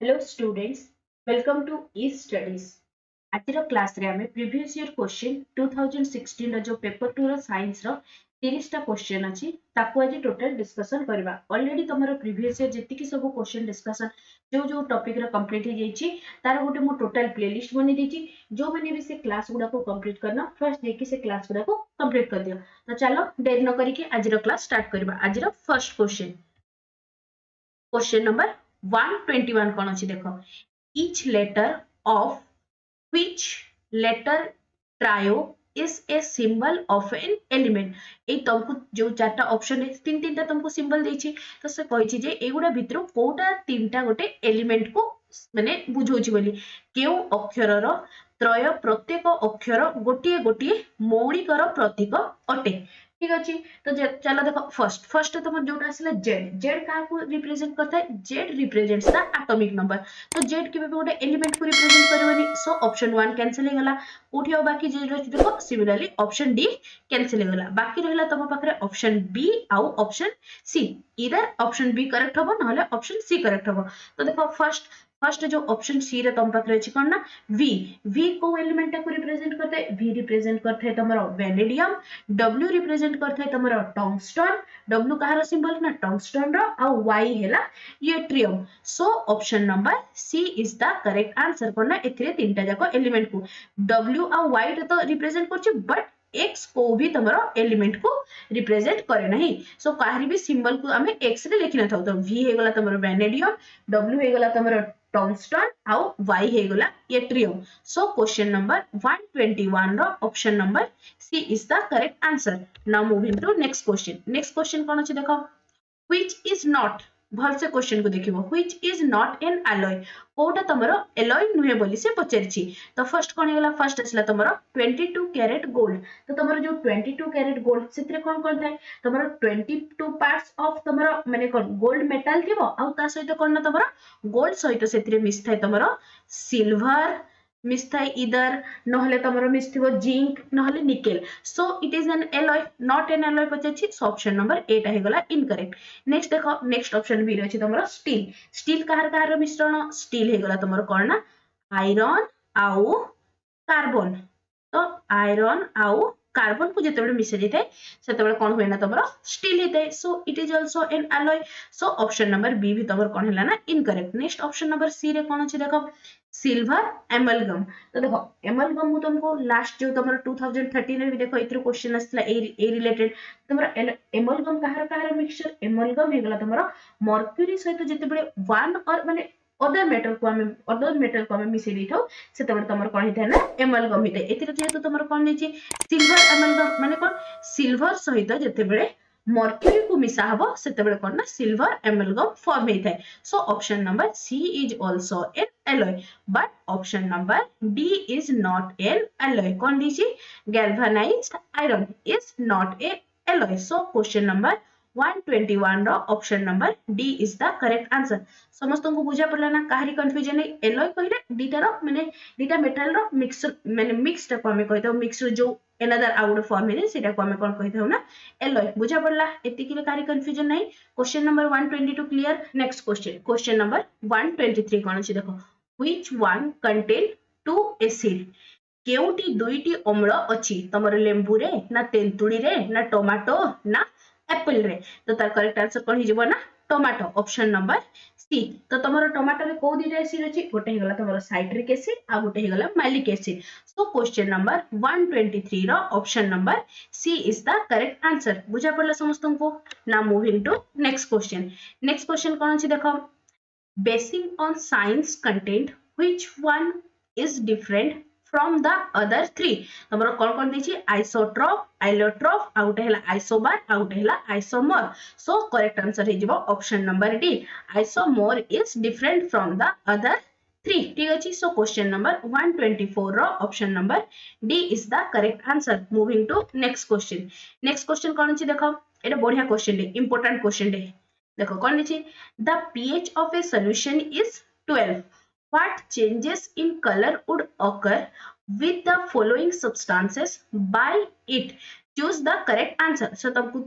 Hello students, welcome to e-studies. आज class रे आमे प्रीवियस ईयर क्वेश्चन 2016 रो जो पेपर 2 रो साइंस रो 30 टा क्वेश्चन अछि ताको आज टोटल डिस्कशन करबा। ऑलरेडी तमरो प्रीवियस ईयर जति कि सब क्वेश्चन डिस्कशन जो जो टॉपिक रो कंप्लीट हो जाई छी तार गोटे मो टोटल प्लेलिस्ट बनि देछि। जो माने भी से क्लास गुडा को कंप्लीट करना फर्स्ट देखि से क्लास गुडा को कंप्लीट कर दियो। तो चलो देर न करी के आज रो क्लास स्टार्ट करबा। आज रो फर्स्ट क्वेश्चन नंबर 121 कौन अच्छी देखो each letter of which letter trio is a symbol of an element ए तुमको जो चारटा ऑप्शन है तीन तीन टा तुमको सिंबल देछि तो से कहिछि जे एगुडा भितर कोटा तीनटा गोटे एलिमेंट को माने बुझौछि बोली केउ अक्षर रो त्रय प्रत्येक अक्षर गोटिए गोटिए मौलिकर प्रतीक अटे। ठीक अछि तो चलो देखो फर्स्ट फर्स्ट तुम जोटा आसला जेड जेड का को रिप्रेजेंट करता है Z represents the atomic number तो जेड केबे गोटे एलिमेंट को रिप्रेजेंट करबनी सो ऑप्शन 1 कैंसिल हो गला कोठी और बाकी जे रहछि देखो सिमिलरली ऑप्शन डी कैंसिल हो गला बाकी रहला तुम पाखरे ऑप्शन बी आउ ऑप्शन सी इधर ऑप्शन बी करेक्ट होबो नहले ऑप्शन सी करेक्ट होबो। तो देखो फर्स्ट फर्स्ट जो ऑप्शन सी रे तुम पाखरे अछि कोन ना वी वी को एलिमेंट को रिप्रेजेंट करते है वी रिप्रेजेंट करते है तमरो वेनेडियम W रिप्रेजेंट करथे तमरो टंगस्टन W कहार सिंबल ना टंगस्टन रो आ Y हैला yttrium so option number C is the correct answer कोना एथिरे तीनटा जाको एलिमेंट को W आ Y रे तो रिप्रेजेंट करछि बट x को भी तमरो एलिमेंट को रिप्रेजेंट करे नहीं सो काहरी भी सिंबल को हमें x रे लिखि न थाउ तो V हे गला तमरो वेनेडियम W हे गला तमरो टंगस्टन आउ Y हे गला यट्रियम सो क्वेश्चन नंबर 121 रो option number C is the correct answer. Now moving to next question. Next question कौन अछि देखो which is not भल से क्वेश्चन को देखिबो which is not an alloy Kota तमरो alloy नुहे बोली से पचरछि तो फर्स्ट कोन हेला फर्स्ट असला तमरो 22 कैरेट गोल्ड तो तमरो जो 22 कैरेट गोल्ड सेतरे कोन कोन थाय तमरो 22 पार्ट्स ऑफ तमरो माने कोन गोल्ड मेटल थिबो आ ता सहित कोन ना तमरो गोल्ड सहित सेतरे मिस थाय तमरो सिल्वर मिस थाय इधर नहले तमरो मिस थिबो जिंक नहले nickel so it is an alloy not an alloy पचछि सो ऑप्शन नंबर 8 हे गला इनकरेक्ट। नेक्स्ट देखो नेक्स्ट ऑप्शन बी रे अछि तमरो स्टील स्टील कहार कहार मिश्रण स्टील हे गला तमरो कोन ना आयरन आउ कार्बन तो आयरन आउ कार्बन को जेतेबेले मिसे जेते सेतेबेले कोन होय ना तमरो स्टील हेते so it is also an alloy so option number B भी तमरो कोन हैला ना incorrect. Next option number C रे कोन अछि देखो सिल्वर एमलगम तो देखो एमलगम मु तुमको लास्ट जो तमरो 2013 रे भी देखो इत्र क्वेश्चन आसला ए रिलेटेड तमरो एमलगम कहार कहार मिक्सचर एमलगम हे गला तमरो मर्क्यूरी सहित जेतेबेले वन और माने अदर मेटल को हमें मिसे दी थाउ सेतेबेले तमरो कोन हिता ना एमलगम हिता एतिर जेतु तमरो कोन नै छी सिल्वर एमलगम माने कोन सिल्वर सहित जेतेबेले मर्क्यूरी को मिसा हबो सेतेबेले कोन ना सिल्वर एमलगम फॉर्म हे थाए so option number C is also an alloy but option number D is not an alloy कौन दीची galvanized iron is not a alloy so question number 121 रो option number D is the correct answer समस्त को बुझा पड़ला ना Kahri confusion है alloy कहिरे डीटा रो माने डीटा metal रो mix माने मिक्स्ड को हमें कहतो मिक्स जो another आउट फॉर्म है सेटा को हमें कोन कहतो ना एलॉय बुझा पड़ला एति के काहरी कंफ्यूजन नहीं question number 122 clear. Next question number 123 कोन अछि देखो which one contain two acid केउटी दुईटी अम्ल अछि तमर लेंबू रे ना तेंतुली रे ना टोमाटो ना एप्पल रे तो तार करेक्ट आंसर कोन हि जबो ना टोमाटो ऑप्शन नंबर सी तो तमर टोमाटो रे को दीटा एसिड अछि गोटे हेगला तमर साइट्रिक एसिड आ गोटे हेगला malic acid so question number 123 रो option number C is the correct answer बुझा पड़ला समस्तन को। Now moving to next question कोन अछि देखो basing on science content which one is different from the other three तमरो कोन देछि आइसोट्रोप आइलोट्रोप आउट हैला आइसोबार आउट हैला आइसोमर सो करेक्ट आंसर हे जिवो option number D isomer is different from the other three ठीक अछि so question number 124 रो option number D is the correct answer. Moving to next question कोन अछि देखो एटा बढ़िया क्वेश्चन डे इंपोर्टेंट क्वेश्चन डे देखो कौन लिखी the pH of a solution is 12 what changes in color would occur with the following substances by it choose the correct answer so तुमको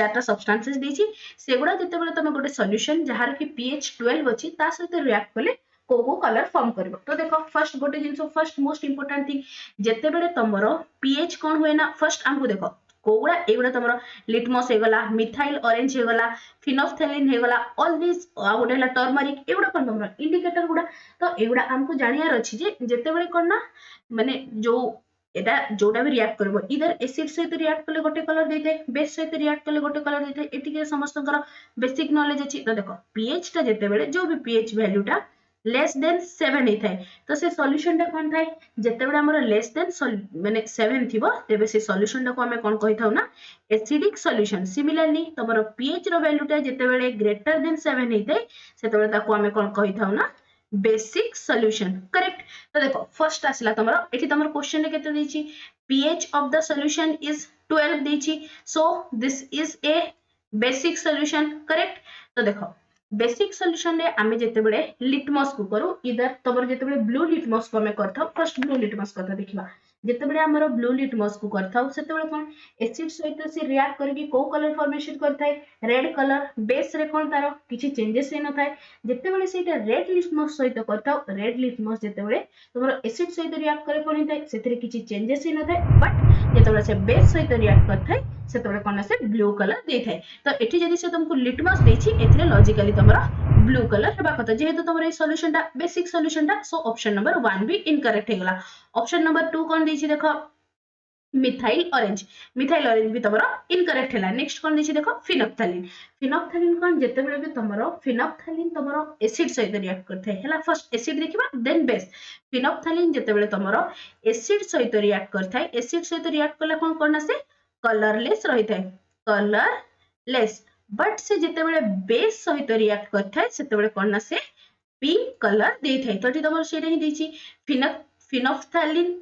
चारटा सब्सटेंसेस देछि सेगुडा जेतेबेले तमे गोटे सॉल्यूशन जहार कि pH 12 अछि ता सहित रिएक्ट कले को कलर फॉर्म करबो। तो देखो फर्स्ट गोटे जिंसो फर्स्ट मोस्ट इंपोर्टेंट थिंग जेतेबेले तमरो pH कोन होय ना फर्स्ट हमको देखो कोगुडा एगुडा तमरो लिटमस हेगला मिथाइल ऑरेंज हेगला फिनोल्फथालीन हेगला ऑल दिस आ गोटे हला टर्मरिक एगुडा कोन तमरो इंडिकेटर गुडा। तो एगुडा हमको जानियार अछि जे जेतेबेले कोन ना माने जो एटा जोटा भी रिएक्ट करबो इधर एसिड सहित रिएक्ट कले गोटे कलर देते बेस सहित रिएक्ट कले गोटे कलर देते एटी के समस्तकर बेसिक नॉलेज अछि। तो देखो pH ता जेतेबेले जो भी pH वैल्यू टा लेस देन 7 हे थाए तो से सॉल्यूशन टा कोन थाए जेतेबेले हमर लेस देन माने 7 थिबो तेबे से सॉल्यूशन टा को हमें कोन कहि थाउ ना एसिडिक सॉल्यूशन। सिमिलरली तमरो pH रो वैल्यू टा जेतेबेले ग्रेटर देन 7 हे थाए सेतेबेले ताको हमें कोन कहि थाउ ना बेसिक सॉल्यूशन करेक्ट। तो देखो फर्स्ट आसला तमरो एठी तमरो क्वेश्चन रे केते देछि pH of the solution is 12 देछि so this is a basic solution correct. तो देखो बेसिक सॉल्यूशन रे आमे जेतेबेले लिटमस को करू इधर तमरो जेतेबेले ब्लू लिटमस को हमें करथाउ फर्स्ट ब्लू लिटमस कथा देखिबा जेतेबेले हमरो ब्लू लिटमस को करथाउ सेतेबेले कोन एसिड सहित से रिएक्ट करके को कलर फॉर्मेशन करथाय रेड कलर बेस रे कोन तारो किछि चेंजेस हे न थाय जेतेबेले सेटा रेड लिटमस सहित करथाउ रेड लिटमस जेतेबेले तमरो एसिड सहित रिएक्ट करे कोन थाय सेतरे किछि चेंजेस हे न थाय बट जेतेबेले से बेस सहित रिएक्ट करथाय सेतेबेले कोन से ब्लू कलर दे थाय। तो एठी जदी से तुमको लिटमस देछि एथिरे लॉजिकली तमरो ब्लू कलर हेबा कथा जेहेतु तमरो ए सॉल्यूशन टा बेसिक सॉल्यूशन टा सो ऑप्शन नंबर 1 भी इनकरेक्ट हेगला। ऑप्शन नंबर 2 कोन देछि देखो मिथाइल ऑरेंज भी तमरो इनकरेक्ट हैला। नेक्स्ट कोन देछि देखो फिनोल्फथालीन कोन जेतेबेले भी तमरो फिनोल्फथालीन तमरो एसिड सहित रिएक्ट करथाय हैला फर्स्ट एसिड देखिबा देन बेस फिनोल्फथालीन जेतेबेले तमरो एसिड सहित रिएक्ट करथाय एसिड सहित रिएक्ट करले कोन करना से कलरलेस रहिथाय कलरलेस बट से जेतेबेले बेस सहित रिएक्ट करथाय सेतेबेले कोन ना से पिंक कलर देथाय। तो एठी तमरो सेटा ही देछि phenolphthalein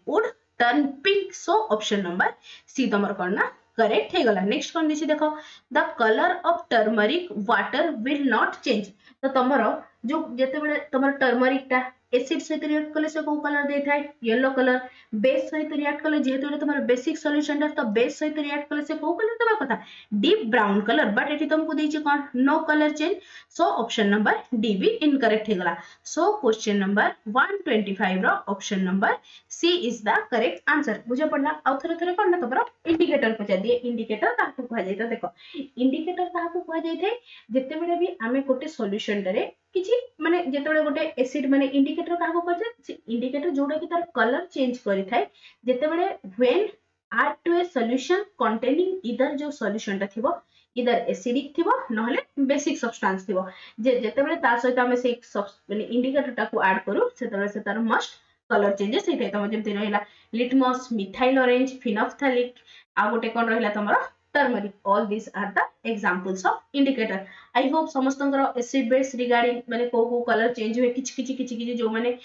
would turn pink so option number C तमर करना करेक्ट हे गला। नेक्स्ट कोन दिछि देखो the colour of turmeric water will not change. तो तमरो जो जेतेबेले तमर टर्मरिक टा एसिड सहित रिएक्ट कले से को कलर दे थाय येलो कलर बेस सहित रिएक्ट कले जेहेतु तमर बेसिक सॉल्यूशन टा तो बेस सहित रिएक्ट कले से को कलर देबा कथा डीप ब्राउन कलर बट एठी तुमको देछि कोन no colour change so option number D भी इनकरेक्ट हे गला। सो क्वेश्चन नंबर 125 रो option number C is the correct answer. बुझा पड़ला आ थरे थरे कोन तमरो इंडिकेटर पचा दिए इंडिकेटर ताकू कहा जाय। तो देखो इंडिकेटर ताकू कहा जाय थे जेतेबेले भी आमे गोटे सॉल्यूशन रे किछि माने जेतेबेले गोटे एसिड माने इंडिकेटर ताकू कहै इंडिकेटर जोडा कि तार कलर चेंज करि थाय जेतेबेले when add to a solution containing either जो सॉल्यूशन ता थिबो इधर एसिडिक थिबो नहले बेसिक सब्सटेंस थिबो जेतेबेले तार सहित हमें से माने इंडिकेटर ताकू ऐड करू सेतेबेले से तार मस्ट कलर चेंजेस हे थाय। तम जेमते रहिला लिटमस मिथाइल ऑरेंज फिनोल्फथालिक आ गोटे कोन रहिला तमरो turmeric all this are the examples of indicator. I hope समस्तंकर एसिड बेस रिगार्डिंग माने को कलर चेंज हुए किछि जो माने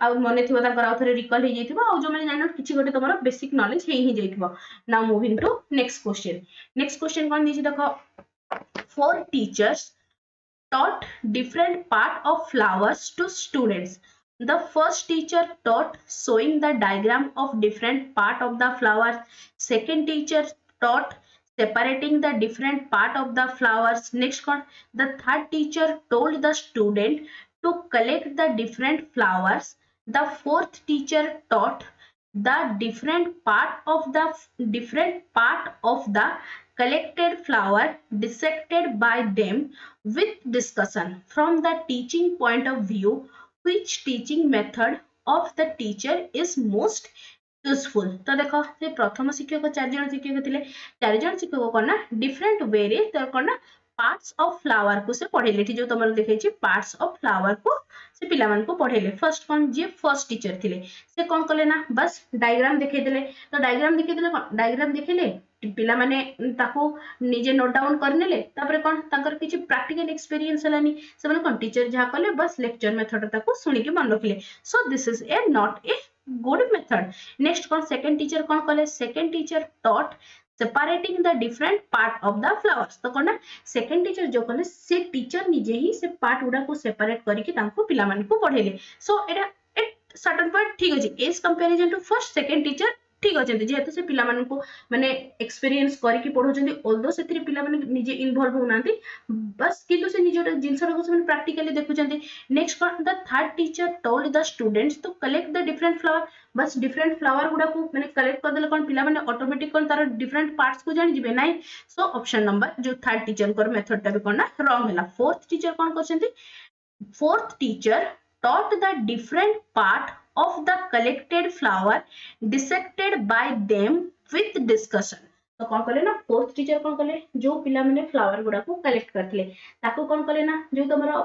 आ मने थिबो ताकर आउथरे रिकॉल हे जैथिबो आ जो माने जानो किछि गोटे तमरो बेसिक नॉलेज हे ही जैथिबो। Now moving to next question कोन दिछि देखो 4 teachers taught different part of flowers to students. The first teacher taught showing the diagram of different part of the flowers. Second teacher taught separating the different part of the flowers. Next one, the third teacher told the student to collect the different flowers. The fourth teacher taught the different part of the collected flower dissected by them with discussion from the teaching point of view. Which teaching method of the teacher is most useful. तो देखो से प्रथम शिक्षक 4 जन शिक्षक थिले 4 जन शिक्षक कोना डिफरेंट वे रे तो कोना पार्ट्स ऑफ फ्लावर को से पढेले जो तमर देखै छी पार्ट्स ऑफ फ्लावर को से पिला मन को पढेले। फर्स्ट कोन जे फर्स्ट टीचर थिले से कोन कले ना बस डायग्राम देखै देले। तो डायग्राम देखै देले कोन डायग्राम देखैले पिला माने ताको निजे नोट डाउन करनेले तापर कोन ताकर किछि प्रैक्टिकल एक्सपीरियंस हलानी से माने कोन टीचर जहा कले बस लेक्चर मेथड ताको सुनी के मन रखले। So this is a not a good method. Next कोन सेकंड टीचर कोन कले second teacher taught separating the different part of the flowers। तो कोन सेकंड टीचर जो कले से टीचर निजे ही से पार्ट उडा को सेपरेट करिके तांको पिला मन को पढेले। सो एटा सर्टेन पॉइंट ठीक अछि as comparison to first second teacher ठीक अच्छे जेहेतु से पिला मानन को माने एक्सपीरियंस करके पढ़ौछन्ती ऑल्दो सेतिर पिला माने निजे इन्वॉल्व होनांती बस किंतु से निजोटा जिंसटा को से प्रैक्टिकली देखुछन्ती next one the third teacher told the students to collect the different flowers different flower गुडा को माने कलेक्ट कर देले कोन पिला माने ऑटोमेटिक कोन तार डिफरेंट पार्ट्स को जानि जिवे नाही सो ऑप्शन नंबर जो थर्ड टीचर कर मेथड टा भी कोन ना रॉन्ग हैला fourth teacher cone करछन्ती fourth teacher taught the different part of the collected flower dissected by them with discussion तो कौन कले ना फोर्थ टीचर कौन कले जो पिला माने फ्लावर गुडा को कलेक्ट करथिले ताको कौन कले ना जो तमरो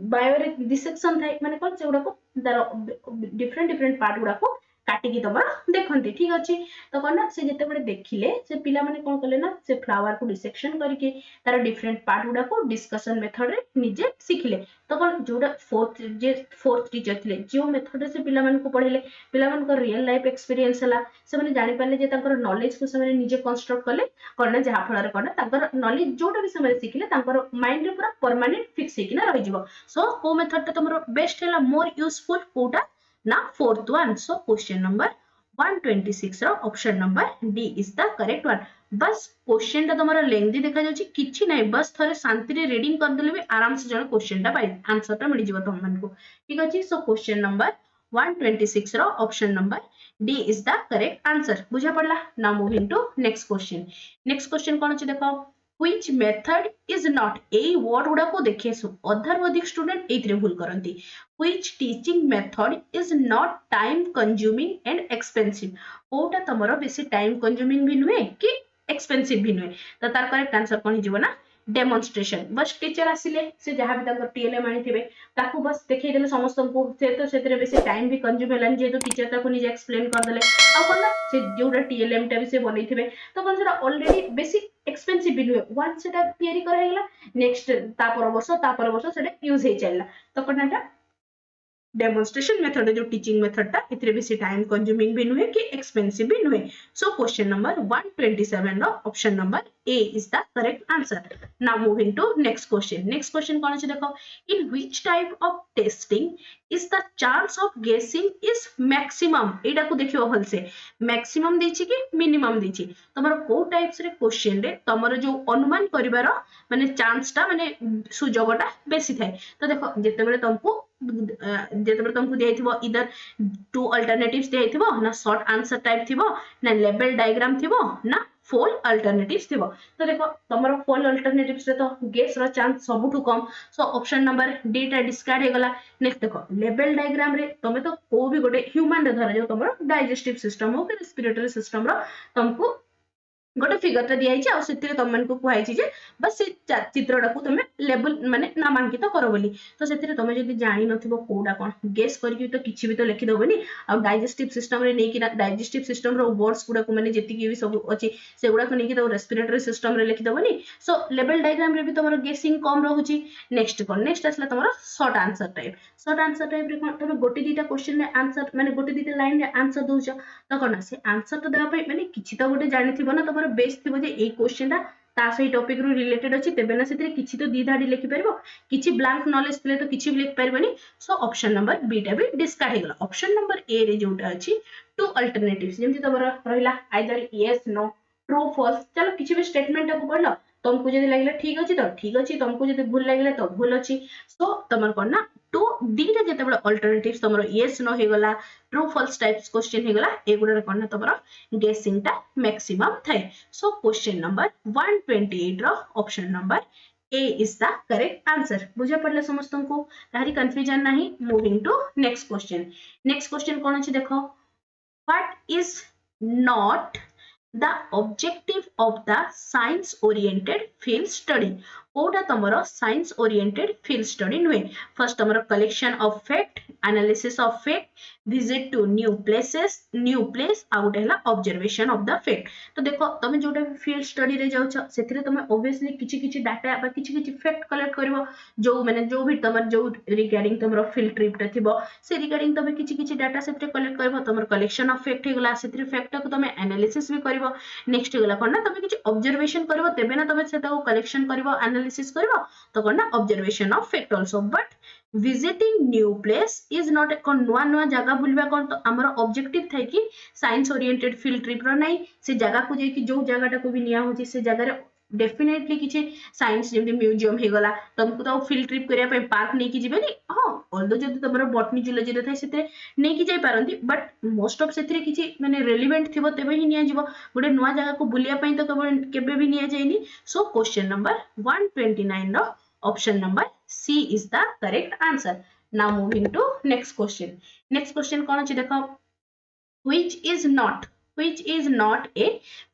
बायो डिसेक्शन थाई माने कौन से गुडा को डिफरेंट डिफरेंट पार्ट गुडा को काटिकी तमरो देखंती ठीक अछि तो कौन ना से जते बडे देखिले से पिला माने कौन कले ना से फ्लावर को डिसेक्शन करके तार डिफरेंट पार्ट गुडा को डिस्कशन मेथड रे निजे सिखिले तो कौन जोडा फोर्थ टीचर थिले जो मेथड से पिला मन को पढेले पिला मन को रियल लाइफ एक्सपीरियंस हला से माने जानि पाले जे तांकर नॉलेज को से माने निजे कंस्ट्रक्ट करले करना जहा फल रे करना तांकर नॉलेज जोटा भी समय सिखिले तांकर माइंड रे पूरा परमानेंट फिक्स हेकिना रहि जिवो सो को मेथड ता तमरो बेस्ट हैला मोर यूजफुल कोटा ना fourth one so question number 126 रो option number D is the correct one बस क्वेश्चन टा तमरो लेंथी देखा जाउची किछि नै बस थरे शांति रे रीडिंग कर देले भी आराम से जण क्वेश्चन टा पाइ आंसर टा मिल जिवो तुम मन को ठीक अछि सो क्वेश्चन नंबर 126 रो option number D is the correct answer बुझा पड़ला now moving to next question कोन अछि देखो which method is not a word गुडा को देखे अधाधिक स्टूडेंट एथरे भूल करंती which teaching method is not time consuming and expensive Kota तमरो बेसी टाइम कंज्यूमिंग भी नुए कि एक्सपेंसिव भी नुए तो तार करेक्ट आंसर कोन हिजिवो ना डेमोन्स्ट्रेशन बस टीचर आसिले से जहां भी ताको टीएलएम आनी थिबे ताको बस देखै देले समस्त को से तो सेतरे बेसी टाइम भी कंज्यूम हेलान जे तो टीचर ताको निजे एक्सप्लेन कर देले आ कोन से जोडा टीएलएम टा भी से बनै थिबे तो कोन सेटा ऑलरेडी बेसी एक्सपेंसिव भी नुए वन सेटा तयारी कर हेला नेक्स्ट ता पर वर्ष सेटा यूज हे चलला तो कोनटा डेमोन्स्ट्रेशन मेथड जो टीचिंग मेथड ता इतरे बेसी टाइम कंज्यूमिंग भी नुए कि एक्सपेंसिव भी नुए सो क्वेश्चन नंबर 127 रो option number A is the correct answer now moving to next question कोन अछि देखो in which type of testing is the chance of guessing is maximum एटा को देखियो भल से मैक्सिमम देछि कि मिनिमम देछि तमरो को टाइप्स रे क्वेश्चन रे तमरो जो अनुमान करिवार माने चांस टा माने सुजोगटा बेसी थाए तो देखो जेते बेले तुमको दिया इधर टू अल्टरनेटिव्स दिया ना शॉर्ट आंसर टाइप थी ना लेबल डायग्राम थी ना फोल अल्टरनेटिव्स थी तो देखो तुम फोल अल्टरनेटिव्स रे तो गेस रो चांस सबुठु कम सो ऑप्शन नंबर डी टा डिस्कार्ड हे गला नेक्स्ट देखो लेबल डायग्राम रे तमे तो को भी गोटे ह्यूमन रे धरा जो तुम डाइजेस्टिव सिस्टम हो कि रेस्पिरेटरी सिस्टम रो तुमको गोटे फिगर टा दिया हिचे आ सेतिरे तम मन को कुहाई छि जे बस से चित्रटा को तमे लेबल माने नामांकित करो बोली तो सेतिरे तमे जदी जानि नथिबो कोडा कोन गेस करके तो किछि भी तो लिखि दबनी आ डाइजेस्टिव सिस्टम रे नै कि डाइजेस्टिव सिस्टम रो वर्ड्स गुडा को माने जति की भी सब अछि से गुडा को नै कि तो रेस्पिरेटरी सिस्टम रे लिखि दबनी सो लेबल डायग्राम रे भी तमरो गेसिंग कम रहउछि नेक्स्ट आसला तमरो शॉर्ट आंसर टाइप रे कोन तमे गोटे दीटा क्वेश्चन रे आंसर माने गोटे दीटा लाइन रे आंसर दोछ तो कोन से आंसर तो देबा पई माने किछि तो गोटे जानि थिबो ना तमरो बेस थिबो जे ए क्वेश्चन ता ता सही टॉपिक रो रिलेटेड अछि तेबे ना सेते किछि तो दी धाडी लिखि परबो किछि ब्लैंक नॉलेज थिले तो किछि भी लिख परबनी सो ऑप्शन नंबर बी टा भी डिस्कार्ड हे गेला ऑप्शन नंबर ए रे जोटा अछि टू अल्टरनेटिव्स जेमति तमरो रहिला either yes no true false चलो किछि भी स्टेटमेंट को पढलो तुमको जदी लागले ठीक अछि तो ठीक अछि तुमको जदी भूल लागले तो भूल अछि सो तमर कोन ना टू दीटा जते बड अल्टरनेटिव्स तमरो यस नो हे गला ट्रू फॉल्स टाइप्स क्वेश्चन हे गला एगुडा कोन ना तमरो गेसिंग टा मैक्सिमम थाए सो क्वेश्चन नंबर 128 रो option number A is the correct answer बुझा पड़ले समस्त को तारी कंफ्यूजन नाही मूविंग टू नेक्स्ट क्वेश्चन कोन अछि देखो what is not the objective of the science oriented field study कोटा तमरो साइंस ओरिएंटेड फील्ड स्टडी नुए first तमरो collection of fact analysis of fact visit to new place आ गोटे हला ऑब्जर्वेशन ऑफ द फैक्ट तो देखो तमे जोटा फील्ड स्टडी रे जाउछ सेथिरे तमे ऑब्वियसली किछि डाटा बा किछि फैक्ट कलेक्ट करबो जो माने जो भी तमर जो रिगार्डिंग तमरो फील्ड ट्रिप ता थिबो से रिगार्डिंग तमे किछि डाटा सेथिरे कलेक्ट करबो तमर कलेक्शन ऑफ फैक्ट हेगला सेथिरे फैक्ट को तमे एनालिसिस भी करबो नेक्स्ट हेगला कोन ना तमे किछि ऑब्जर्वेशन करबो तेबे ना तमे सेटा को कलेक्शन करबो एनालिसिस करबो तो कोन ना observation of fact also but visiting new place is not कौन नुआ नुआ जगह बुलवा कौन तो आमर ऑब्जेक्टिव थाए कि साइंस ओरिएंटेड फील्ड ट्रिप रो नहीं से जगह को जाई कि जो जगह को भी निया होची से जगह रे डेफिनेटली किछि साइंस जेमि म्यूजियम हे गला तुमको तो फील्ड ट्रिप करिया पे पार्क नै कि जिबेनी हां ऑल्दो जदी तमरो बॉटनी जूलॉजी रे थाए सेते नै कि जाई पारंती बट मोस्ट ऑफ सेथरे किछि माने रेलेवेंट थिबो तेबे ही निया जिवो गोटे नुआ जगह को बुलिया पई तो केबे भी निया जाइनी सो question number 129 row option number C is the correct answer. Now moving to next question. Next question कौन अछि देखो which is not a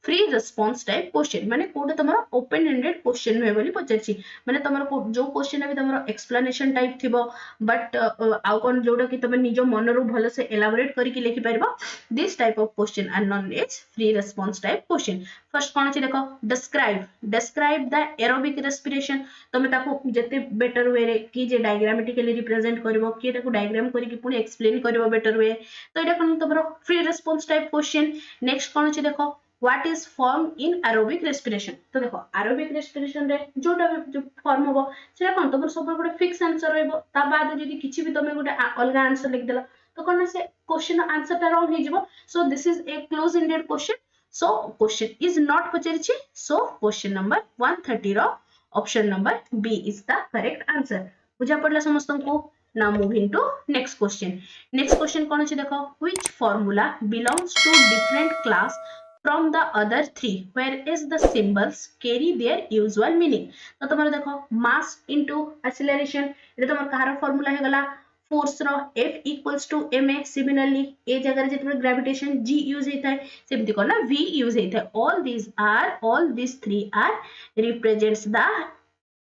free response type question माने कोडे तमरो open ended question नुहे बोली पचरछि माने तमरो जो क्वेश्चन अभी तमरो explanation type थिबो बट आउ कोन जोडा कि तमे निजो मन रो भलो से elaborate करी कि लिखि परबो this type of question are known as free response type question. First कौन अछि देखो describe the aerobic respiration तमे ताको जते बेटर वे रे कि जे डायग्रामेटिकली रिप्रेजेंट करबो कि ताको डायग्राम करी कि पुनी एक्सप्लेन करबो बेटर वे तो एटा कोन तमरो free response type question. Next कौन अछि देखो what is form in aerobic respiration तो देखो एरोबिक रेस्पिरेशन रे जोटा जो फॉर्म होबो सेटा कोन तमरो सब गोटे फिक्स आंसर रहबो ता बाद जदी किछि भी तमे गोटे अलगा आंसर लिख देला तो कोन से क्वेश्चन आंसर ता रॉन्ग हे जिवो so this is a close ended question so question is not पचरिछि सो क्वेश्चन नंबर 130 रो option number B is the correct answer. बुझा पड़ला समस्तन को. Now moving to next question. Next question कौन अछि देखो which formula belongs to different class from the other three whereas the symbols carry their usual meaning. तो तमरो देखो mass into acceleration एटा तमर कहार फार्मूला हे गला फोर्स रो F equals to ma. Similarly ए जगह जेतबे gravitation G यूज हेतै सेमति कोना V यूज हेतै. all these three are represents the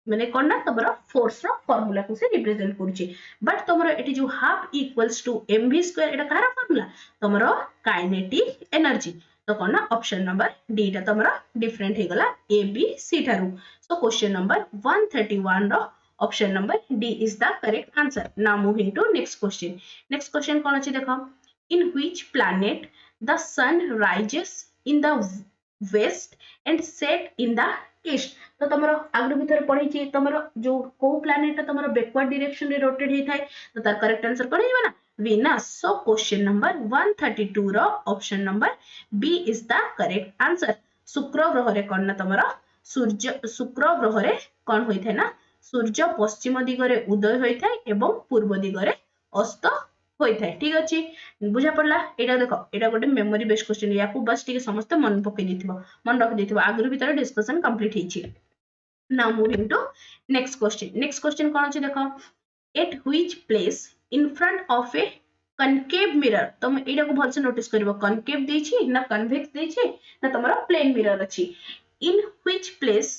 माने कोन ना तमरो फोर्स रो फार्मूला को से रिप्रेजेंट करछि बट तमरो एटी जो half equals to mv square एटा कहार फार्मूला तमरो काइनेटिक एनर्जी तो कोन ना ऑप्शन नंबर डी टा तमरो डिफरेंट हे गला ए बी सी थारु. सो क्वेश्चन नंबर 131 रो option number D is the correct answer. Now moving to next question. Next question कोन अछि देखो in which planet the sun rises in the west and set in the east तो तमरो आगु भीतर पढी छी तमरो जो को प्लैनेट तमरो बैकवर्ड डायरेक्शन रे रोटेट हे थाय तो तार करेक्ट आंसर कोन हिबा ना वीनस. सो क्वेश्चन नंबर 132 रो option number B is the correct answer. शुक्र ग्रह रे कोन ना तमरो सूर्य शुक्र ग्रह रे कोन होई थाय ना सूर्य पश्चिम दिग रे उदय होई थाय एवं पूर्व दिग रे अस्त होई थाय. ठीक अछि बुझा पड़ला. एटा देखो एटा गोटे मेमोरी बेस्ड क्वेश्चन या को बस टिके समस्त मन पकई दिथिबो मन रख दिथिबो आगु भीतर डिस्कशन कंप्लीट हे छी. Now moving to next question. Next question कौन अछि देखो at which place in front of a concave mirror तुम एटा को भल से नोटिस करबो concave देई छी ना convex देई छी ना तमरो plane mirror अछि. In which place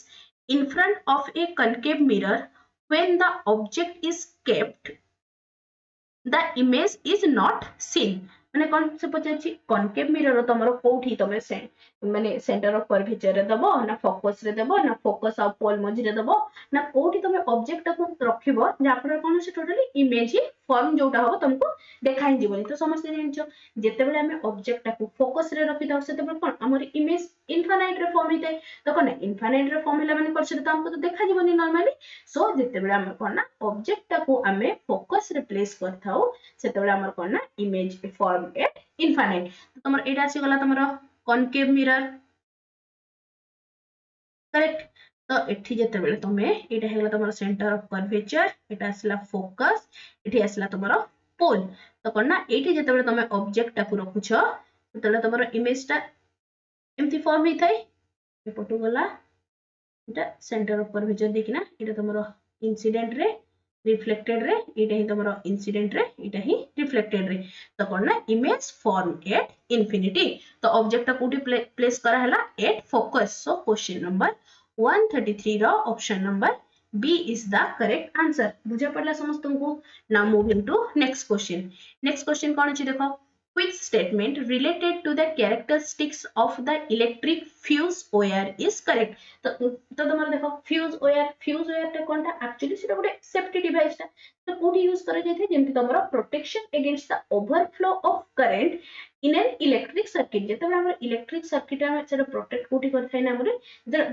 in front of a concave mirror when the object is kept the image is not seen माने कोन से पचाछि कॉनकेव मिरर तमरो कोठी तमे से माने सेंटर ऑफ कर्वेचर रे दबो ना फोकस रे दबो ना फोकस ऑफ पोल मझी रे दबो ना कोठी तमे ऑब्जेक्ट को रखिबो जा पर कोन से टोटली इमेज ही फॉर्म जोटा हो तुमको देखाइ दिबो. तो समझ जानिछो जेते बेले हमें ऑब्जेक्ट को फोकस रे रखि दो सेते बेले कोन हमर इमेज इनफाइनाइट रे फॉर्म हिते तो कोन इनफाइनाइट रे फॉर्म हला माने कर से तो हमको तो देखा दिबोनी नॉर्मली. सो जेते बेले हम कोन ना ऑब्जेक्ट को हमें फोकस रे प्लेस करथाउ सेते बेले हमर कोन ना इमेज फॉर्म at infinite. तो तमर एटा आसी गला तमरो कॉनकेव मिरर करेक्ट. तो एठी जेते बेले तमे एटा हेगला तमरो सेंटर ऑफ कर्वेचर एटा आसला फोकस एठी आसला तमरो पोल तो कोन ना एठी जेते बेले तमे ऑब्जेक्ट टाकू रखुछो तले तमरो इमेज टा एमती फॉर्म ही थाई ए पटु गला एटा centre of curvature देखिना Etah तमरो incident ray reflected ray Etah he तमरो incident ray Etah he reflected ray तो कोन ना इमेज फॉर्म एट इंफिनिटी. तो ऑब्जेक्ट टा कोठी प्लेस करा हला at focus. So question number 133 रो option number B is the correct answer. बुझा पड़ला समस्तन को. Now moving to next question. Next question कोन अछि देखो which statement related to the characteristics of the electric fuse wire is correct. तो तमरो देखो फ्यूज वायर टे कोनटा एक्चुअली सेटा गोटे सेफ्टी डिवाइस ता तो कोठी यूज करा जाय थे जेमति तमरो protection against the overflow of current in an electric circuit जेतेबेले हमर इलेक्ट्रिक सर्किट हम सेटा प्रोटेक्ट कोठी करथाय ना हमरे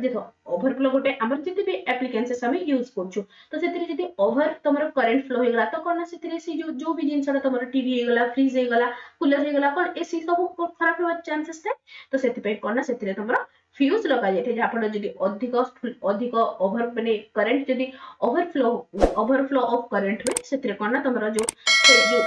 देखो ओवरफ्लो गोटे हमर जति भी एप्लीकेशंस हम यूज करछु तो सेतिरे जति ओवर तमरो करंट फ्लो हे गला तो कोन सेतिरे से जो भी जिंसटा तमरो टीवी हे गला फ्रिज हे गला कूलर हे गला कोन एसी सब खराब होवा चांसेस थाय तो सेति पे कोन सेतिरे तमरो फ्यूज लगा जाय थे जा फल जदी अधिक ओवर माने करंट जदी ओवरफ्लो ऑफ करंट हुए सेतिरे कोन तमरो जो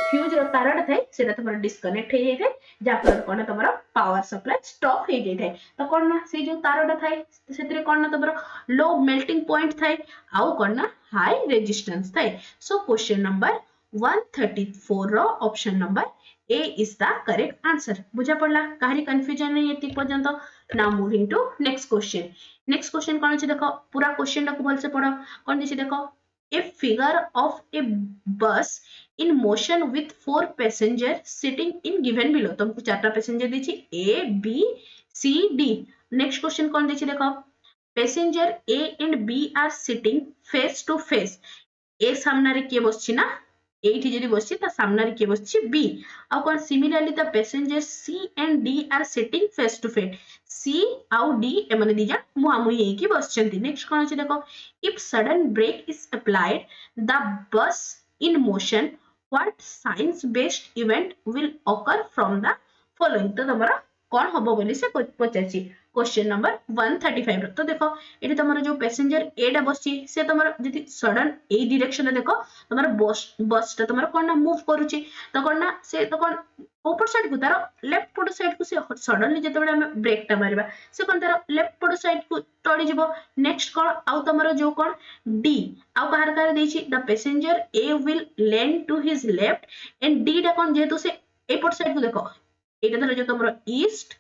फ्यूज रो तारटा थाय सेटा तमरो डिस्कनेक्ट हे जाय थे जा फल कोन तमरो पावर सप्लाई स्टॉप हे जाय थे तो कोन से जो तारटा थाय सेतिरे कोन तमरो लो मेल्टिंग पॉइंट थाय आउ कोन हाई रेजिस्टेंस थाय सो क्वेश्चन नंबर 134 रो option number A is the correct answer. बुझा पड़ला काहरी कंफ्यूजन नहीं एति पर्यंत. Now moving to next question. Next question कौन अछि देखो पूरा क्वेश्चन टाको भल से पढ़ो कौन दिछि देखो a figure of a bus in motion with 4 passengers sitting in given below. तुमको चारटा passenger दिछि A B C D. Next question कौन दिछि देखो passenger A and B are sitting face to face. A सामना रे के बसछि ना एठी जदी बसछि ता सामना रे के बसछि B आ कोन similarly the passenger C and D are sitting face to face. C आउ D एमने दिजा मुहामुही हे की बसछंती. नेक्स्ट कोन अछि देखो if sudden brake is applied the bus in motion what science based event will occur from the following. तो तमरा कोन हबो बोली से पचाछि question number 135 तो देखो एठी तमरा जो पैसेंजर ए डा बसछि से तमरा जति सडन ए डायरेक्शन रे देखो तमरा बस ता तमरा कोन मूव करूछि तो कोन से तो कोन ऊपर साइड को तार लेफ्ट पट साइड को से सडनली जते बेले हम ब्रेक ता मारिबा से कोन तार लेफ्ट पट साइड को टळी जिवो. नेक्स्ट कोन आउ तमरा जो कोन डी आउ बाहर कार देछि the passenger A will land to his left and डी डा कोन जेतु से ए पट साइड को देखो एटा धर जो तमरा ईस्ट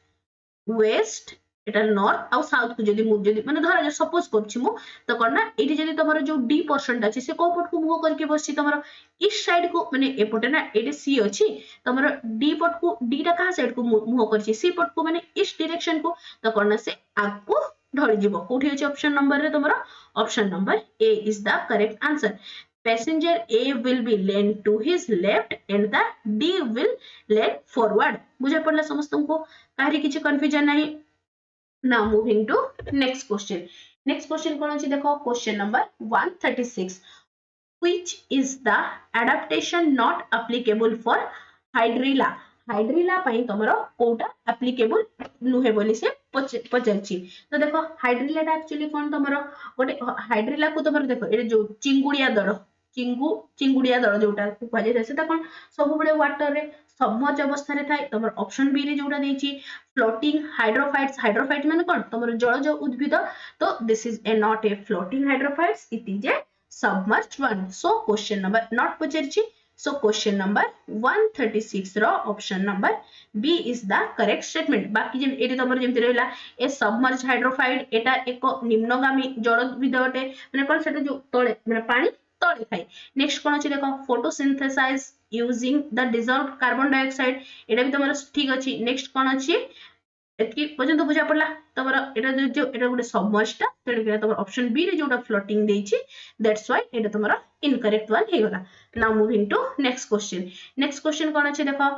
वेस्ट एटा नॉर्थ आउ साउथ को जदी मूव जदी माने धर जो सपोज करछि मु तो करना एठी जदी तमरो जो डी परसेंट अछि से को पट को मूव करके बसछि तमरो ईस्ट साइड को माने ए पटे ना एटे सी अछि तमरो डी पट को डी टा का साइड को मूव करछि सी पट को माने ईस्ट डायरेक्शन को तो करना से आगु ढळि जिवो कोठी अछि ऑप्शन नंबर रे तमरो option number A is the correct answer. Passenger A will be lean to his left and the D will lean forward. बुझे पड़ला समस्त को काहरी किछि कंफ्यूजन नहीं. Now moving to next question. Next question कौन अछि देखो question number 136. Which is the adaptation not applicable for hydrilla? Hydrilla पई तमरो कोटा एप्लीकेबल नुहे बोली से पचरछि. तो देखो हाइड्रिला टा एक्चुअली कोन तमरो गोटे हाइड्रिला को तमरो देखो ए जो चिंगुडिया दड़ चिंगुडिया दड़ जोटा कहै छै सेटा कोन सब बडे वाटर रे सबमर्ज अवस्था रे थाय तमरो ऑप्शन बी रे जोटा देछि फ्लोटिंग हाइड्रोफाइट्स माने कोन तमरो जलज उद्भिद तो this is a not a floating hydrophytes it is a submerged one. So question number not पचरछि. So question number 136 रो option number B is the correct statement. बाकी जे एटी तमर जेमति रहला ए सबमर्ज हाइड्रोफाइट एटा एक निम्नगामी जल विदवटे माने कोन सेटा जो तळे माने पानी तळे थाय. नेक्स्ट कोन अछि देखो photosynthesize using the dissolved carbon dioxide एटा भी तमर ठीक अछि. नेक्स्ट कोन अछि एतकी पर्यंत बुझा पड़ला तमरा एटा जो एटा गुटे सबमर्जटा तेले के तमर ऑप्शन बी रे जोटा फ्लोटिंग देछि that's why Etah तमरा incorrect one हे गला. Now moving to next question. Next question कोन अछि देखो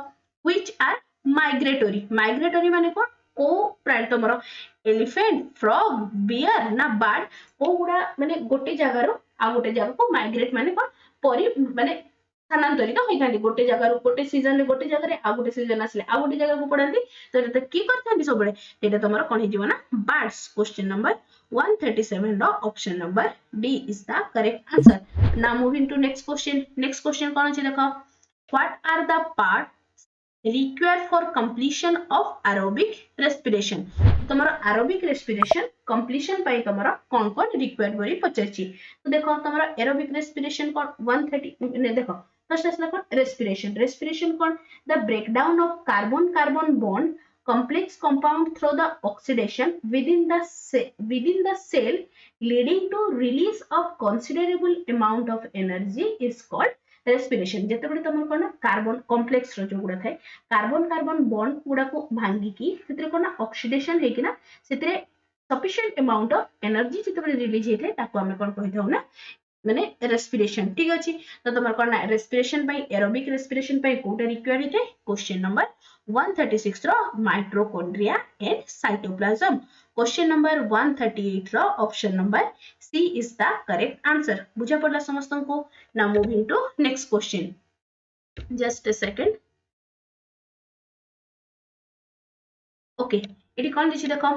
व्हिच आर माइग्रेटरी माने को प्राणी तमरा एलिफेंट फ्रॉग बियर ना बर्ड को गुडा माने गोटे जगह रो आ गोटे जगह को माइग्रेट माने कोन परि माने स्थानांतरित होइथांती गोटे जगह रो गोटे सीजन रे गोटे जगह रे आ गोटे सीजन आसले आ गोटे जगह को पड़ांती तो एटा की करथांती सबले एटा तमरा कोन हे जीवना बर्ड्स. क्वेश्चन नंबर 137 रो option number D is the correct answer. Now moving to next question. Next question कोन अछि देखो what are the parts required for completion of aerobic respiration. तमरा एरोबिक रेस्पिरेशन कंप्लीशन पई तमरा कोन रिक्वायर्ड बोली पचछि. तो देखो तमरा एरोबिक रेस्पिरेशन कोन 130 ने देखो फर्स्ट असला कोन रेस्पिरेशन कोन the breakdown of carbon bond complex compound through the oxidation within the cell leading to release of considerable amount of energy is called respiration. जेते बडे तमर कोन कार्बन कॉम्प्लेक्स रो जो गुडा थाय कार्बन बॉन्ड गुडा को भांगी की सेतरे कोन ऑक्सीडेशन हे कि ना सेतरे सफिशिएंट अमाउंट ऑफ एनर्जी जेते बडे रिलीज हे थाय ताको हम कोन कहि दउ ना माने रेस्पिरेशन. ठीक अछि तो तमर कोन respiration by aerobic respiration by कोटा रिक्वायर्ड हे क्वेश्चन नंबर 136 रो mitochondria and cytoplasm. Question number 138 रो option number C is the correct answer. बुझा पड़ला समस्त को। Now moving to next question, just a second. Okay, इटी कौन दिछि देखो,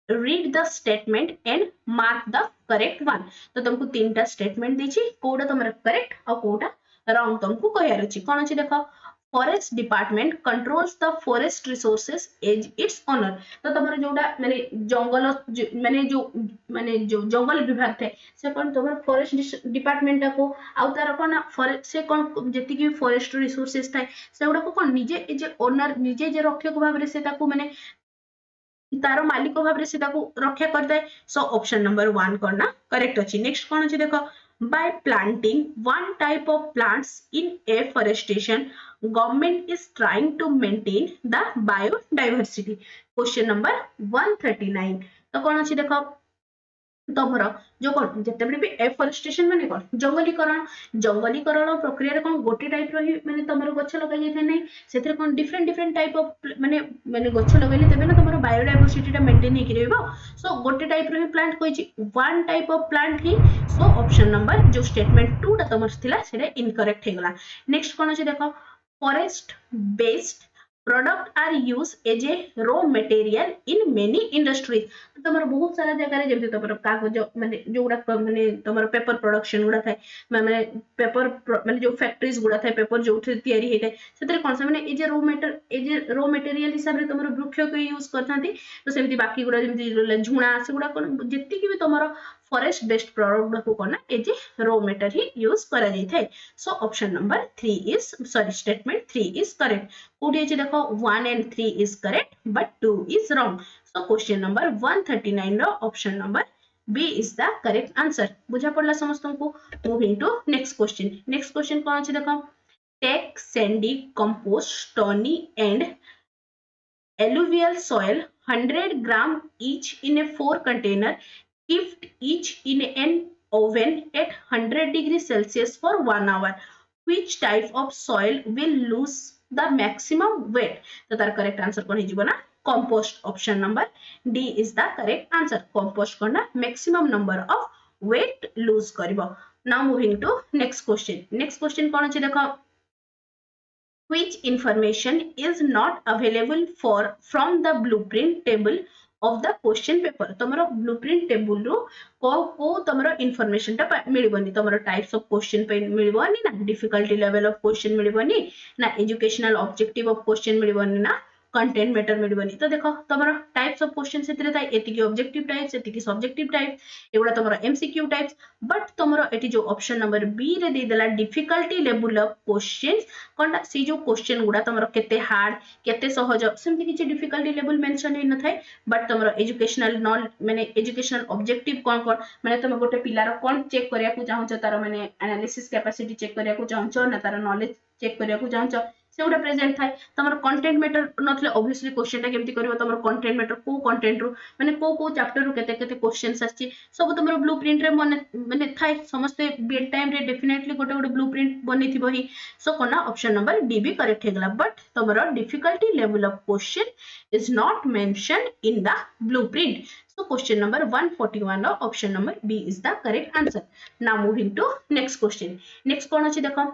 read the statement and mark the correct one. तो तुमको तीनटा स्टेटमेंट दीची, कोडा तुमरा करेक्ट और कोडा रॉन्ग तुमको कहयार अछि। कोन अछि देखो, forest department controls the forest resources as its owner. तो तुमरा जोडा माने जंगल माने जो जंगल विभाग थे से कोन तुमरा फॉरेस्ट डिपार्टमेंट को आउ तार कोन फॉरेस्ट से कोन जेति की फॉरेस्ट रिसोर्सेस थाए सेगुडा को कोन निजे जे ओनर निजे जे रक्षक भाव रे से ताको माने तारो मालिक भाव से रक्षा करता है। सो ऑप्शन नंबर 1 करना करेक्ट अच्छी। नेक्स्ट कौन अच्छी देखो, by planting one type of plants in afforestation government is trying to maintain the biodiversity। Question number 139। तो कौन अच्छी देखो, तमर जो कौन जिते भी एफॉरेस्टेशन माने कौन जंगलीकरण प्रक्रिया रे कौन गोटे टाइप रो ही माने तमर गछ लगा जाय नै सेथरे कौन डिफरेंट डिफरेंट टाइप ऑफ माने माने गछ लगाइले तबे ना तमर बायोडायवर्सिटी टा मेंटेन हे रहबो। सो गोटे टाइप रो ही प्लांट कोइची वन टाइप ऑफ प्लांट ही। सो ऑप्शन नंबर जो स्टेटमेंट 2 टा तमर थिला सेटा इनकरेक्ट हे गला। नेक्स्ट कोन अछि देखो, forest based product are use as a raw material in many industries. तो तमर बहुत सारा जगह रे जेमति तमर कागज माने जोडा माने तमर पेपर प्रोडक्शन गुडा थाए माने पेपर माने जो फैक्ट्रीज गुडा थाए पेपर जो तयारी हे थाए सेतरे कोन से माने एज ए रॉ मटेरियल हिसाब रे तमर वृक्ष को यूज करथांती। तो सेमति बाकी गुडा जेमति झुणा से गुडा कोन जेति कि भी तमर फॉरेस्ट बेस्ड प्रोडक्ट को कोन एज ए रॉ मटेरियल ही यूज करा जाय थाए। So option number 3 is sorry statement 3 is correct. कोडी अछि देखो 1 and 3 is correct but 2 is wrong। So question number 139 रो option number B is the correct answer। बुझा पड़ला समस्तन को। Moving to next question. Next question कोन अछि देखो, take sandy compost stony and alluvial soil 100 gram each in a 4 container, kept each in an oven at 100 degrees Celsius for 1 hour। Which type of soil will lose the maximum weight? तो तार correct answer कोन हिजबो ना compost. Option number D is the correct answer. Compost करना maximum number of weight lose करबो। Now moving to next question. Next question कोन अछि देखो, which information is not available from the blueprint table of the question paper। तमरो blueprint table रो को तमरो information टा मिलबनी, तमरो types of question पे मिलबनी ना, difficulty level of question मिलबनी ना, educational objective of question मिलबनी ना, content matter मिलबनी। तो देखो तमरो टाइप्स ऑफ क्वेश्चन सेतरे थाए एति की ऑब्जेक्टिव टाइप्स एति की सब्जेक्टिव टाइप्स एगुडा तमरो एमसीक्यू टाइप्स। बट तमरो एति जो ऑप्शन नंबर बी रे दे देला डिफिकल्टी लेवल ऑफ क्वेश्चंस कोनटा सी जो क्वेश्चन गुडा तमरो केते हार्ड केते सहज सेमति किछि डिफिकल्टी लेवल मेंशन हे न थाए। बट तमरो एजुकेशनल नॉलेज माने एजुकेशनल ऑब्जेक्टिव कोन कोन माने तुम गोटे पिलार कोन चेक करिया को चाहौ तार माने एनालिसिस कैपेसिटी चेक करिया को चाहौ ना तार नॉलेज चेक करिया को चाहौ सेउडा प्रेजेंट थाए। तमरो कंटेंट मैटर नथले ऑब्वियसली क्वेश्चन टा केमति करबो तमरो कंटेंट मैटर को कंटेंट रो माने को चैप्टर रो केते केते क्वेश्चंस आछि सब तमरो ब्लूप्रिंट रे माने थाए। समस्त बीएड टाइम रे डेफिनेटली गोटे गोटे ब्लूप्रिंट बनिथिबो ही। सो कोना ऑप्शन नंबर डी भी करेक्ट हेगला। बट तमरो difficulty level of question is not mention in the blueprint. So question number 141 रो option number B is the correct answer. Now moving to next question. Next कोन अछि देखो,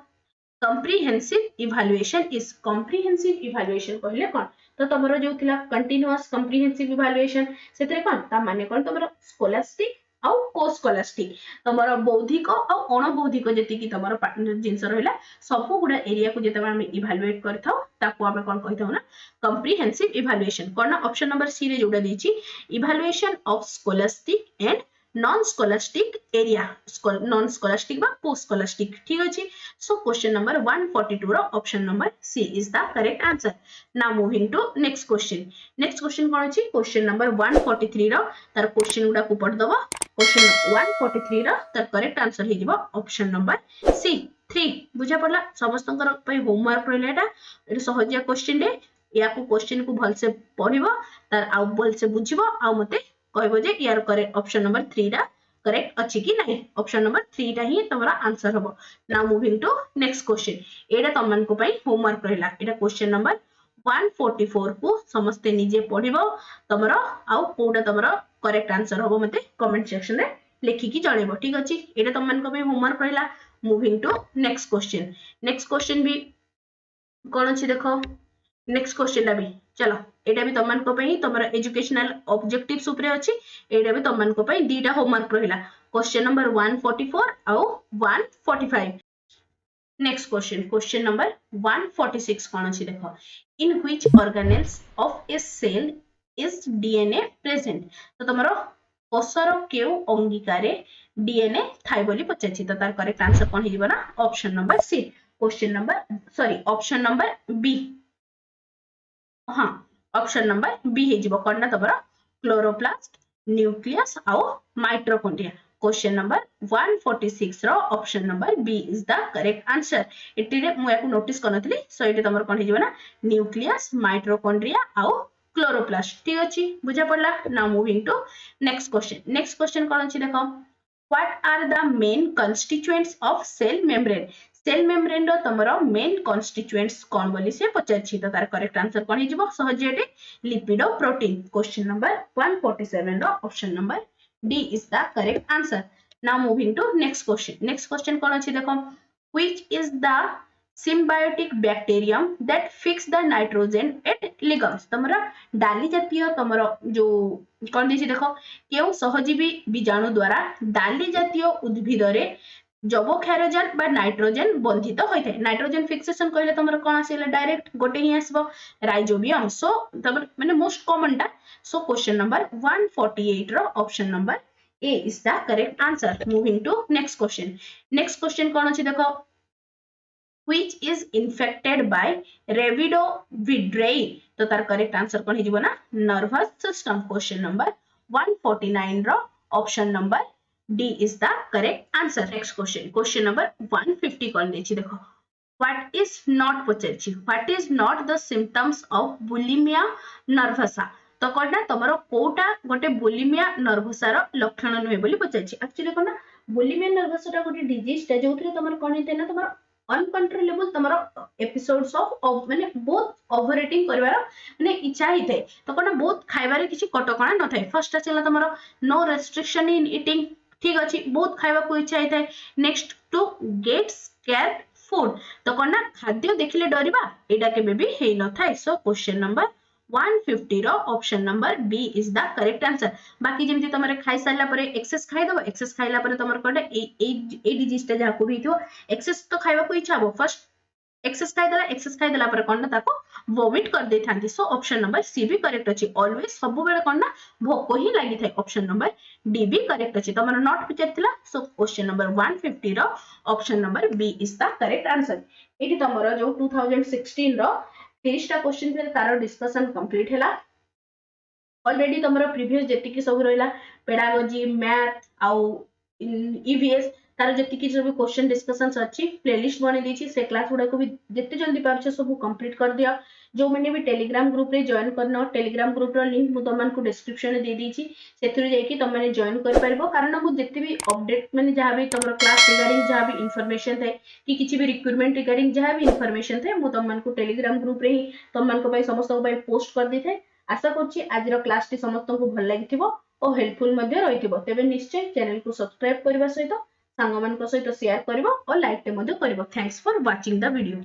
comprehensive evaluation is comprehensive evaluation कहले कोन। तो तमरो जो थिला continuous comprehensive evaluation सेतरे कोन ता माने कोन तमरो scholastic आउ को scholastic तमरो बौद्धिक आउ अणबौद्धिक जेति की तमरो जिंस रहला सब गुडा एरिया को जेते हम इवैल्यूएट करथाउ ताको हम कोन कहिथाउ ना comprehensive evaluation कोन ना ऑप्शन नंबर सी रे जोडा देछि evaluation of scholastic and non scholastic area non scholastic बा पोस्ट स्कॉलास्टिक ठीक अछि। सो क्वेश्चन नंबर 142 रो option number C is the correct answer. Now moving to next question. Next question कोन अछि question number 143 रो तार क्वेश्चन गुडा को पढ दबो। क्वेश्चन 143 रो तार करेक्ट आंसर हे जिवो ऑप्शन नंबर सी 3। बुझा पड़ला समस्तंकर पई होमवर्क रहला एटा सहजिया क्वेश्चन दे या को क्वेश्चन को भल से पढिबो तार आ भल से बुझिबो आ मते कहबो जे यार करेक्ट ऑप्शन नंबर 3 रा करेक्ट अछि कि नहीं। ऑप्शन नंबर 3 टा ही तमरा आंसर हबो। Now moving to next question. एटा तमन को पई होमवर्क रहला एटा क्वेश्चन नंबर 144 को समस्ते निजे पढ़िबो तमरो आउ कोडा तमरो करेक्ट आंसर होबो मते कमेंट सेक्शन रे लिखि कि जणेबो ठीक अछि एटा तम मन को भी होमवर्क रहला मूविंग टू नेक्स्ट क्वेश्चन भी कोन अछि देखो नेक्स्ट क्वेश्चन भी चलो एटा भी तम मन को पे तमरो एजुकेशनल ऑब्जेक्टिव्स ऊपर अछि एटा भी तम मन को पे दीटा होमवर्क रहला क्वेश्चन नंबर 144 आउ 145 नेक्स्ट क्वेश्चन नंबर 146 कौन अच्छी देखो in which organelles of a cell is DNA present तो तुमरो कोषर केउ अंगिकारे डीएनए थाई बोली पचाछि तो तार करेक्ट आंसर कौन हिजिबो ना option number C option number B हां ऑप्शन नंबर बी हिजिबो कोन ना तुमरो क्लोरोप्लास्ट न्यूक्लियस आउ माइटोकॉन्ड्रिया क्वेश्चन नंबर 146 रो option number B is the correct answer एटिरे मु याकू नोटिस करनथली सो एटी तमर कोन हिजिबो ना न्यूक्लियस माइटोकॉन्ड्रिया आउ क्लोरोप्लास्ट ठीक अछि बुझा पड़ला now moving to next question कोन अछि देखो what are the main constituents of cell membrane रो तमरो मेन कंस्टिट्यूएंट्स कोन बोली से पचाछि तो तार करेक्ट आंसर कोन हिजिबो सहजेटे लिपिडो प्रोटीन क्वेश्चन नंबर 147 रो option number D is the correct answer. Now moving to next question कौन अच्छी देखो which is the symbiotic bacterium that fix the nitrogen at ligands तमरा डाली जातीय तमरा जो कौन देछि देखो केउ सहजीवी बीजाणु द्वारा डाली जातीय उद्भिद रे जबक्षारजान बा नाइट्रोजन बंधित होइथे नाइट्रोजन फिक्सेशन कहले तमरा कोन आसीला डायरेक्ट गोटे ही आसबो राइजोबियम सो तमर माने मोस्ट कॉमन टा सो क्वेश्चन नंबर 148 रो option number A is the correct answer moving to next question कोन अछि देखो which is infected by rabidovidrae तो तार करेक्ट आंसर कोन हिजिबो ना नर्वस सिस्टम क्वेश्चन नंबर 149 रो option number D is the correct answer. Next question number 150 कौन देछि देखो what is not पचारछि what is not the symptoms of bulimia nervosa तो कोना तमरो कोटा गोटे बुलिमिया नर्वसा रो लक्षण नहे बोली पचारछि एक्चुअली कोना बुलिमिया नर्वसा टा गोटे डिजीज ता जोथरे तमरो कोन हेते ना तमरो अनकंट्रोलेबल तमरो एपिसोड्स ऑफ माने बहुत ओवर ईटिंग करबार माने इच्छा हिते तो कोना बहुत खाइबार किछि कटकणा न थाए फर्स्ट आछला तमरो नो रेस्ट्रिक्शन इन ईटिंग ठीक अछि बहुत खाइबा को इच्छा हिते next to get scared food तो कोना खाद्य देखिले डरिबा एडा केबे भी हेइ न थाए सो क्वेश्चन नंबर 150 रो option number B is the correct answer बाकी जेमति तमरे खाइ सारला परे एक्सेस खाइ दबो एक्सेस खाइला परे तमर कोटे ए डिजीज ता जा को भी थियो एक्सेस तो खाइबा को इच्छा हो फर्स्ट एक्सेस खाइ देला परे कोन ना ताको वोमिट कर दे थांती सो ऑप्शन नंबर सी भी करेक्ट अछि ऑलवेज सब बेले कोन ना भोक ही लागि थाए ऑप्शन नंबर डी भी करेक्ट अछि तमर नॉट पचारतिला सो क्वेश्चन नंबर 150 रो option number B is the correct answer एटी तमरो जो 2016 रो 30 टा क्वेश्चन पे तारो डिस्कशन कंप्लीट हैला ऑलरेडी तमरो प्रीवियस जेति की सब रहला पेडागोजी मैथ आउ ईवीएस तार जेति की सब क्वेश्चन डिस्कशंस अछि प्लेलिस्ट बने देछि से क्लास गुडा को भी जेते जल्दी पारछ सब कंप्लीट कर दिया जो मैंने भी टेलीग्राम ग्रुप रे जॉइन करनो टेलीग्राम ग्रुप रो लिंक मु तमन को डिस्क्रिप्शन रे दे देछि सेथुरे जाई कि तमने जॉइन कर परबो कारण मु जेते भी अपडेट माने जहा भी तमरो क्लास रिगार्डिंग जहा भी इंफॉर्मेशन थे कि किछि भी रिक्वायरमेंट रिगार्डिंग जहा भी इंफॉर्मेशन थे मु तमन को टेलीग्राम ग्रुप रे ही तमन को भाई समस्त को भाई पोस्ट कर दी थे आशा करछि आज रो क्लास टी समस्त को भल लागिथिबो और हेल्पफुल मध्ये रहिथिबो तेबे निश्चय चैनल को सब्सक्राइब करबा सहित सांग मान को सहित शेयर करबो और लाइक ते मध्ये करबो thanks for watching the video.